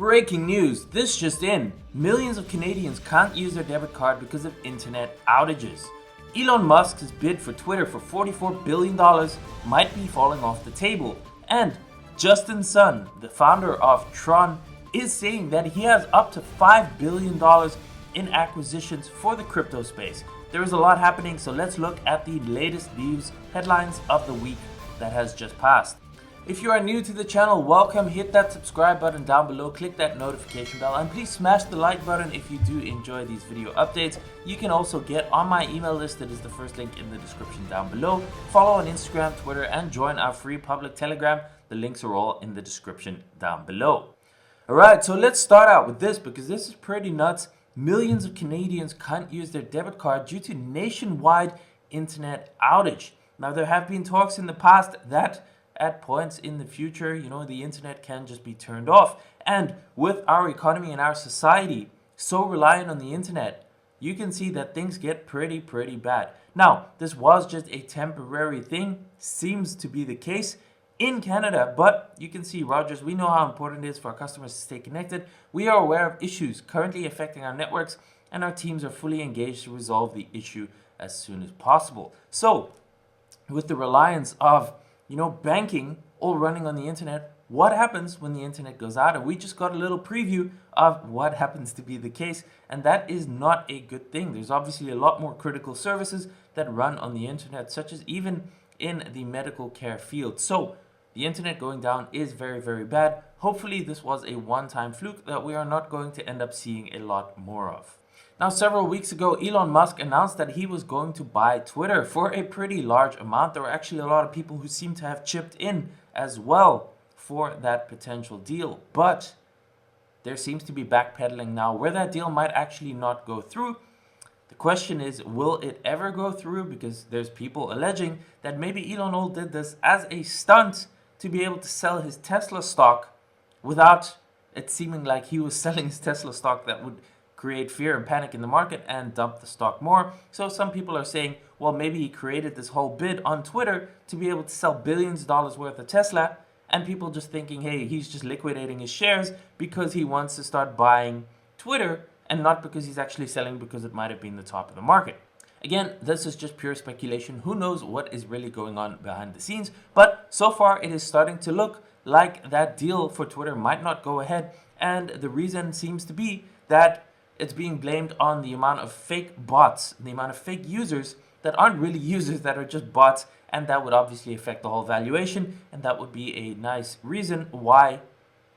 Breaking news, this just in. Millions of Canadians can't use their debit card because of internet outages. Elon Musk's bid for Twitter for $44 billion might be falling off the table. And Justin Sun, the founder of Tron, is saying that he has up to $5 billion in acquisitions for the crypto space. There is a lot happening, so let's look at the latest news headlines of the week that has just passed. If you are new to the channel, welcome. Hit that subscribe button down below, click that notification bell, and please smash the like button if you do enjoy these video updates. You can also get on my email list, that is the first link in the description down below. Follow on Instagram, Twitter, and join our free public Telegram. The links are all in the description down below. Alright, so let's start out with this because this is pretty nuts. Millions of Canadians can't use their debit card due to nationwide internet outage. Now, there have been talks in the past that at points in the future, the internet can just be turned off. And with our economy and our society so reliant on the internet, you can see that things get pretty bad. Now, this was just a temporary thing, seems to be the case in Canada, but you can see, Rogers, we know how important it is for our customers to stay connected. We are aware of issues currently affecting our networks, and our teams are fully engaged to resolve the issue as soon as possible. So, with the reliance of banking all running on the internet, what happens when the internet goes out? And we just got a little preview of what happens to be the case, and that is not a good thing. There's obviously a lot more critical services that run on the internet, such as even in the medical care field. So the internet going down is very bad. Hopefully this was a one-time fluke that we are not going to end up seeing a lot more of. Now, several weeks ago, Elon Musk announced that he was going to buy Twitter for a pretty large amount. There were actually a lot of people who seem to have chipped in as well for that potential deal. But there seems to be backpedaling now where that deal might actually not go through. The question is, will it ever go through? Because there's people alleging that maybe Elon Musk did this as a stunt to be able to sell his Tesla stock without it seeming like he was selling his Tesla stock that would create fear and panic in the market and dump the stock more. So some people are saying, well, maybe he created this whole bid on Twitter to be able to sell billions of dollars worth of Tesla, and people just thinking, hey, he's just liquidating his shares because he wants to start buying Twitter and not because he's actually selling because it might have been the top of the market. Again, this is just pure speculation. Who knows what is really going on behind the scenes? But so far, it is starting to look like that deal for Twitter might not go ahead. And the reason seems to be that it's being blamed on the amount of fake bots, the amount of fake users that aren't really users, that are just bots. And that would obviously affect the whole valuation. And that would be a nice reason why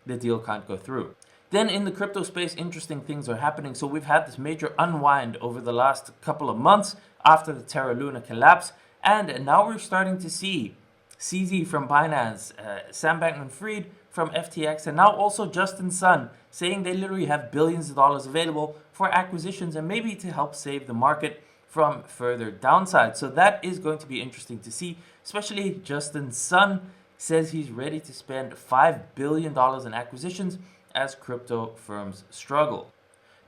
the deal can't go through. Then in the crypto space, interesting things are happening. So we've had this major unwind over the last couple of months after the Terra Luna collapse. And now we're starting to see CZ from Binance, Sam Bankman-Fried from FTX, and now also Justin Sun saying they literally have billions of dollars available for acquisitions and maybe to help save the market from further downside. So that is going to be interesting to see, especially Justin Sun says he's ready to spend $5 billion in acquisitions as crypto firms struggle.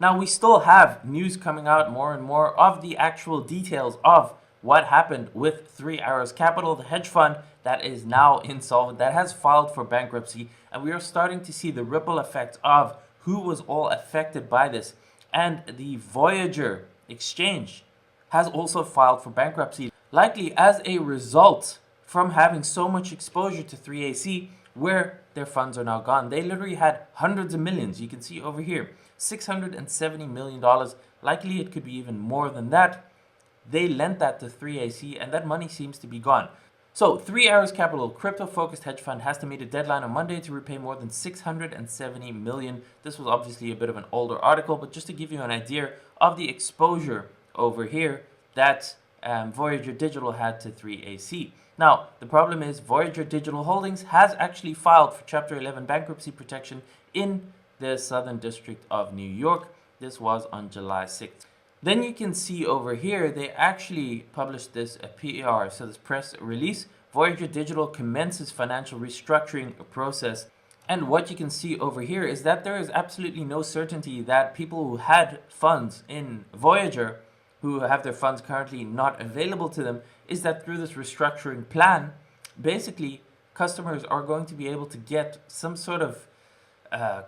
Now, we still have news coming out more and more of the actual details of what happened with 3 Arrows Capital, the hedge fund that is now insolvent, that has filed for bankruptcy, and we are starting to see the ripple effect of who was all affected by this. And the Voyager exchange has also filed for bankruptcy, likely as a result from having so much exposure to 3AC, where their funds are now gone. They literally had hundreds of millions. You can see over here, $670 million. Likely it could be even more than that. They lent that to 3AC, and that money seems to be gone. So 3 Arrows Capital, crypto-focused hedge fund, has to meet a deadline on Monday to repay more than $670 million. This was obviously a bit of an older article, but just to give you an idea of the exposure over here that Voyager Digital had to 3AC. Now, the problem is Voyager Digital Holdings has actually filed for Chapter 11 bankruptcy protection in the Southern District of New York. This was on July 6th. Then you can see over here, they actually published this PR, so this press release. Voyager Digital commences financial restructuring process. And what you can see over here is that there is absolutely no certainty that people who had funds in Voyager, who have their funds currently not available to them, is that through this restructuring plan, basically customers are going to be able to get some sort of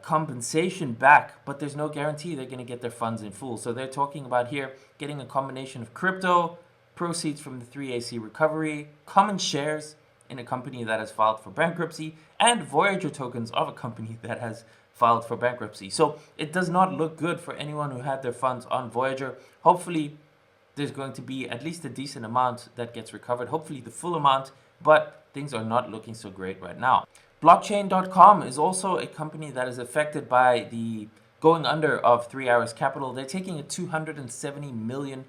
compensation back, but there's no guarantee they're going to get their funds in full. So they're talking about here getting a combination of crypto, proceeds from the 3AC recovery, common shares in a company that has filed for bankruptcy, and Voyager tokens of a company that has filed for bankruptcy. So it does not look good for anyone who had their funds on Voyager. Hopefully there's going to be at least a decent amount that gets recovered, hopefully the full amount, but things are not looking so great right now. Blockchain.com is also a company that is affected by the going under of 3 Hours Capital. They're taking a $270 million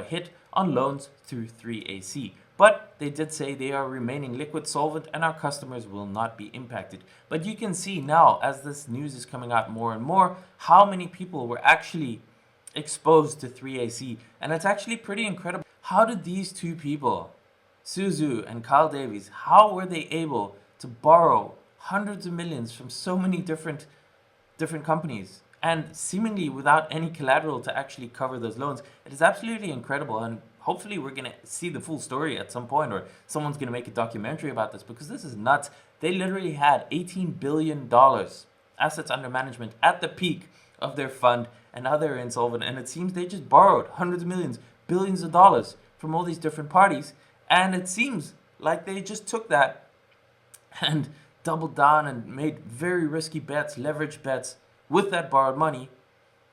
hit on loans through 3AC. But they did say they are remaining liquid, solvent, and our customers will not be impacted. But you can see now, as this news is coming out more and more, how many people were actually exposed to 3AC. And it's actually pretty incredible. How did these two people, Suzu and Kyle Davies, how were they able to borrow hundreds of millions from so many different companies and seemingly without any collateral to actually cover those loans? It is absolutely incredible, and hopefully we're going to see the full story at some point, or someone's going to make a documentary about this, because this is nuts. They literally had $18 billion assets under management at the peak of their fund, and now they're insolvent, and it seems they just borrowed hundreds of millions, billions of dollars from all these different parties, and it seems like they just took that and doubled down and made very risky bets, leverage bets with that borrowed money,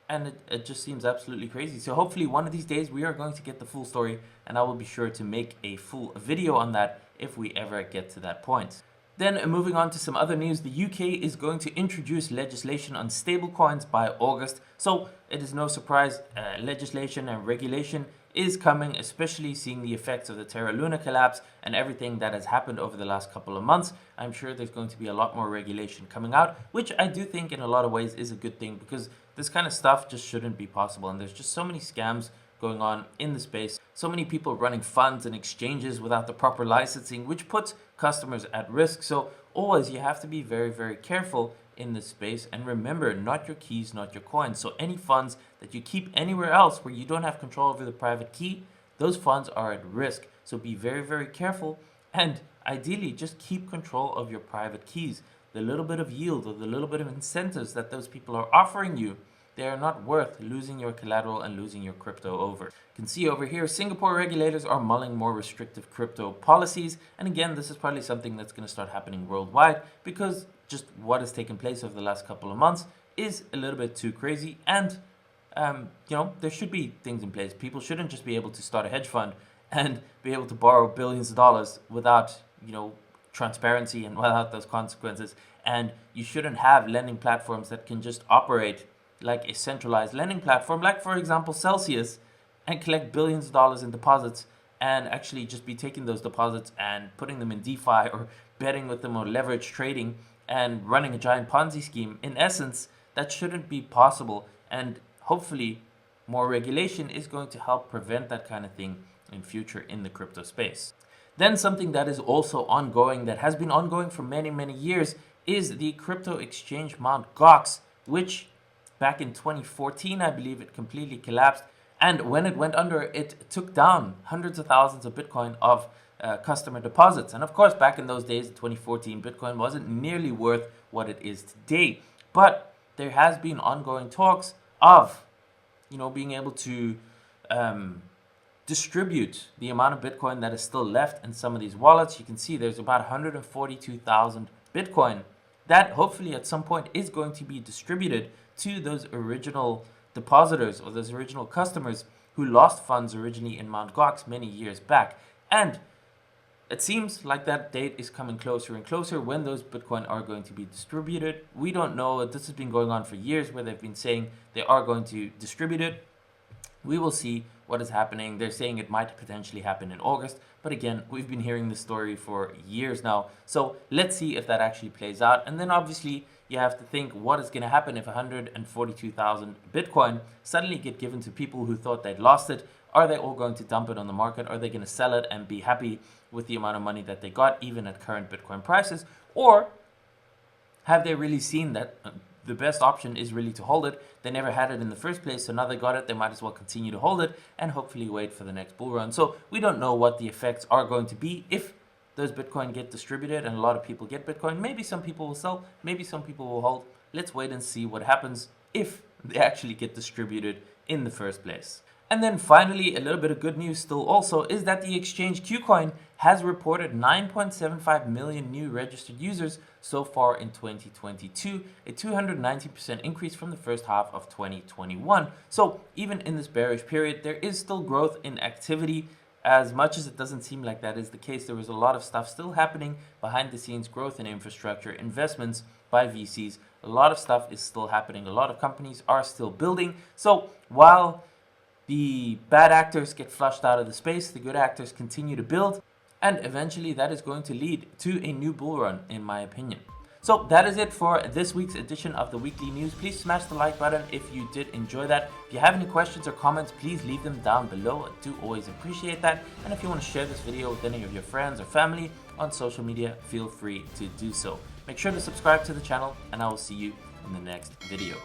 and it just seems absolutely crazy. So hopefully one of these days we are going to get the full story, and I will be sure to make a full video on that if we ever get to that point. Then moving on to some other news, the UK is going to introduce legislation on stablecoins by August. So it is no surprise, legislation and regulation is coming, especially seeing the effects of the Terra Luna collapse and everything that has happened over the last couple of months. I'm sure there's going to be a lot more regulation coming out, which I do think in a lot of ways is a good thing, because this kind of stuff just shouldn't be possible. And there's just so many scams going on in the space, so many people running funds and exchanges without the proper licensing, which puts customers at risk. So always you have to be very, very careful in this space, and remember, not your keys, not your coins. So any funds that you keep anywhere else where you don't have control over the private key, those funds are at risk. So be very, very careful, and ideally just keep control of your private keys. The little bit of yield or the little bit of incentives that those people are offering you, they are not worth losing your collateral and losing your crypto over. You can see over here, Singapore regulators are mulling more restrictive crypto policies. And again, this is probably something that's going to start happening worldwide, because just what has taken place over the last couple of months is a little bit too crazy. And, there should be things in place. People shouldn't just be able to start a hedge fund and be able to borrow billions of dollars without, transparency and without those consequences. And you shouldn't have lending platforms that can just operate like a centralized lending platform, like for example Celsius, and collect billions of dollars in deposits and actually just be taking those deposits and putting them in DeFi or betting with them or leverage trading and running a giant Ponzi scheme. In essence, that shouldn't be possible, and hopefully more regulation is going to help prevent that kind of thing in future in the crypto space. Then something that is also ongoing, that has been ongoing for many, many years, is the crypto exchange Mt. Gox, which back in 2014, I believe, it completely collapsed. And when it went under, it took down hundreds of thousands of Bitcoin of customer deposits. And of course, back in those days, in 2014, Bitcoin wasn't nearly worth what it is today. But there has been ongoing talks of, being able to distribute the amount of Bitcoin that is still left in some of these wallets. You can see there's about 142,000 Bitcoin that hopefully at some point is going to be distributed to those original depositors or those original customers who lost funds originally in Mt. Gox many years back. And it seems like that date is coming closer and closer when those Bitcoin are going to be distributed. We don't know. This has been going on for years, where they've been saying they are going to distribute it. We will see what is happening. They're saying it might potentially happen in August. But again, we've been hearing this story for years now. So let's see if that actually plays out. And then obviously you have to think, what is going to happen if 142,000 Bitcoin suddenly get given to people who thought they'd lost it? Are they all going to dump it on the market? Are they going to sell it and be happy with the amount of money that they got, even at current Bitcoin prices? Or have they really seen that the best option is really to hold it? They never had it in the first place, so now they got it. They might as well continue to hold it and hopefully wait for the next bull run. So we don't know what the effects are going to be if those Bitcoin get distributed and a lot of people get Bitcoin. Maybe some people will sell, maybe some people will hold. let's wait and see what happens if they actually get distributed in the first place. And then finally, a little bit of good news still also is that the exchange KuCoin has reported 9.75 million new registered users so far in 2022, a 290% increase from the first half of 2021. So even in this bearish period, there is still growth in activity. As much as it doesn't seem like that is the case, there is a lot of stuff still happening behind the scenes, growth in infrastructure, investments by VCs. A lot of stuff is still happening. A lot of companies are still building. So while the bad actors get flushed out of the space, the good actors continue to build, and eventually that is going to lead to a new bull run, in my opinion. So that is it for this week's edition of the Weekly News. Please smash the like button if you did enjoy that. If you have any questions or comments, please leave them down below. I do always appreciate that. And if you want to share this video with any of your friends or family on social media, feel free to do so. Make sure to subscribe to the channel, and I will see you in the next video.